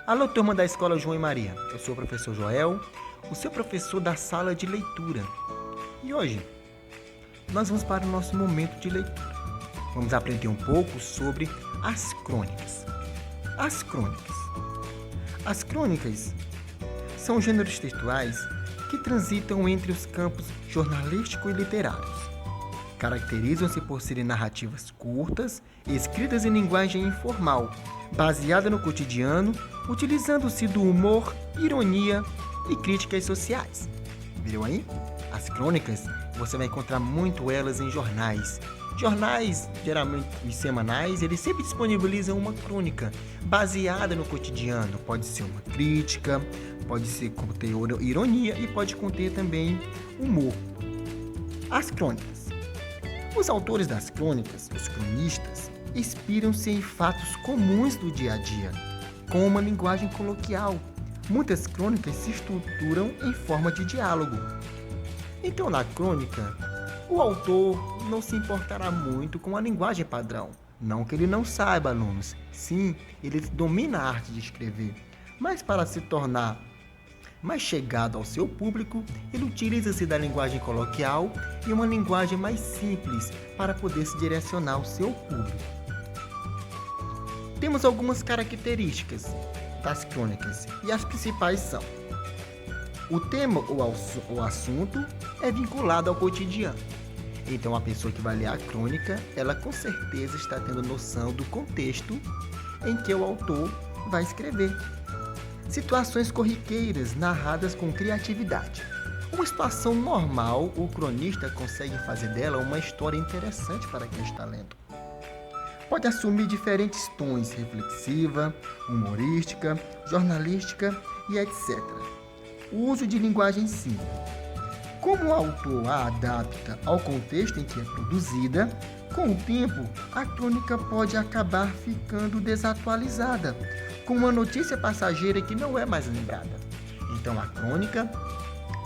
Alô, turma da Escola João e Maria. Eu sou o professor Joel, o seu professor da sala de leitura. E hoje, nós vamos para o nosso momento de leitura. Vamos aprender um pouco sobre as crônicas. As crônicas. As crônicas são gêneros textuais que transitam entre os campos jornalístico e literários. Caracterizam-se por serem narrativas curtas, escritas em linguagem informal, baseada no cotidiano, utilizando-se do humor, ironia e críticas sociais. Viram aí? As crônicas, você vai encontrar muito elas em jornais. Jornais, geralmente semanais, eles sempre disponibilizam uma crônica baseada no cotidiano. Pode ser uma crítica, pode ser conter ironia e pode conter também humor. As crônicas. Os autores das crônicas, os cronistas, inspiram-se em fatos comuns do dia a dia, com uma linguagem coloquial. Muitas crônicas se estruturam em forma de diálogo. Então, na crônica, o autor não se importará muito com a linguagem padrão. Não que ele não saiba, alunos. Sim, ele domina a arte de escrever. Mas para se tornar mais chegado ao seu público, ele utiliza-se da linguagem coloquial e uma linguagem mais simples para poder se direcionar ao seu público. Temos algumas características das crônicas e as principais são: o tema ou o assunto é vinculado ao cotidiano. Então a pessoa que vai ler a crônica, ela com certeza está tendo noção do contexto em que o autor vai escrever. Situações corriqueiras narradas com criatividade. Uma situação normal, o cronista consegue fazer dela uma história interessante para quem está lendo. Pode assumir diferentes tons, reflexiva, humorística, jornalística e etc. O uso de linguagem simples. Como o autor a adapta ao contexto em que é produzida, com o tempo, a crônica pode acabar ficando desatualizada, com uma notícia passageira que não é mais lembrada. Então, a crônica,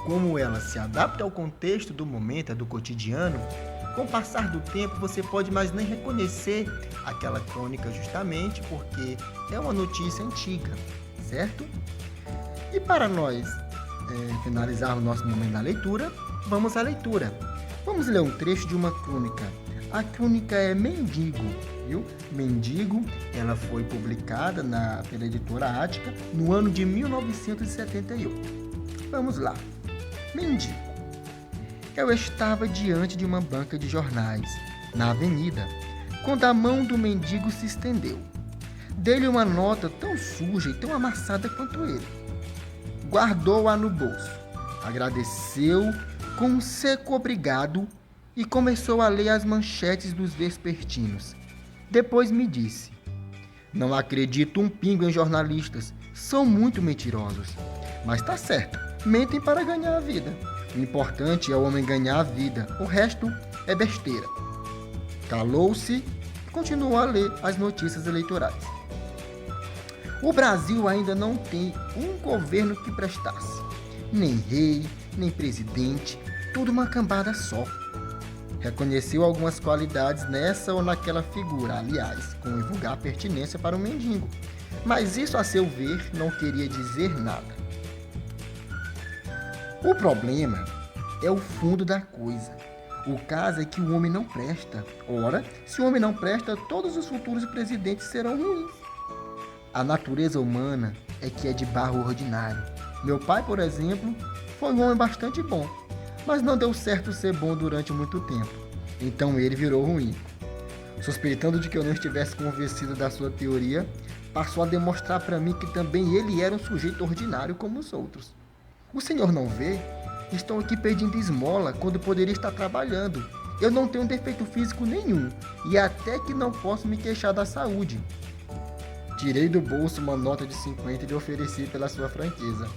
como ela se adapta ao contexto do momento, do cotidiano, com o passar do tempo você pode mais nem reconhecer aquela crônica justamente porque é uma notícia antiga, certo? E para nós finalizar o nosso momento da leitura, vamos à leitura. Vamos ler um trecho de uma crônica. A crônica é Mendigo, viu? Mendigo, ela foi publicada pela editora Ática no ano de 1978. Vamos lá. Mendigo. Eu estava diante de uma banca de jornais, na avenida, quando a mão do mendigo se estendeu. Dei-lhe uma nota tão suja e tão amassada quanto ele. Guardou-a no bolso, agradeceu com um seco obrigado e começou a ler as manchetes dos vespertinos. Depois me disse: não acredito um pingo em jornalistas, são muito mentirosos. Mas tá certo, mentem para ganhar a vida. O importante é o homem ganhar a vida, o resto é besteira. Calou-se e continuou a ler as notícias eleitorais. O Brasil ainda não tem um governo que prestasse. Nem rei, nem presidente, tudo uma cambada só. Reconheceu algumas qualidades nessa ou naquela figura, aliás, com vulgar pertinência para o mendigo. Mas isso, a seu ver, não queria dizer nada. O problema é o fundo da coisa. O caso é que o homem não presta. Ora, se o homem não presta, todos os futuros presidentes serão ruins. A natureza humana é que é de barro ordinário. Meu pai, por exemplo, foi um homem bastante bom, mas não deu certo ser bom durante muito tempo. Então ele virou ruim. Suspeitando de que eu não estivesse convencido da sua teoria, passou a demonstrar para mim que também ele era um sujeito ordinário como os outros. O senhor não vê? Estou aqui pedindo esmola quando poderia estar trabalhando. Eu não tenho defeito físico nenhum e até que não posso me queixar da saúde. Tirei do bolso uma nota de 50 e lhe ofereci pela sua franqueza.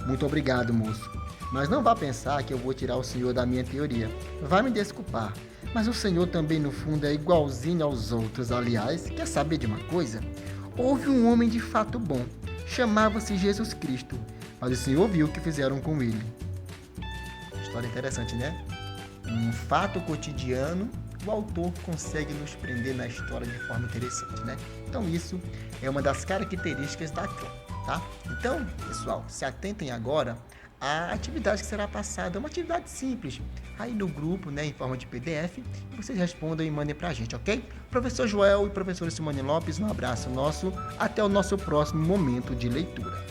Muito obrigado, moço. Mas não vá pensar que eu vou tirar o senhor da minha teoria. Vai me desculpar, mas o senhor também no fundo é igualzinho aos outros. Aliás, quer saber de uma coisa? Houve um homem de fato bom. Chamava-se Jesus Cristo. Mas o senhor viu o que fizeram com ele. História interessante, né? Um fato cotidiano o autor consegue nos prender na história de forma interessante, né? Então isso é uma das características da Clã, tá? Então, pessoal, se atentem agora à atividade que será passada, é uma atividade simples, aí no grupo, né, em forma de PDF, e vocês respondam e mandem pra gente, ok? Professor Joel e professora Simone Lopes, um abraço nosso, até o nosso próximo momento de leitura.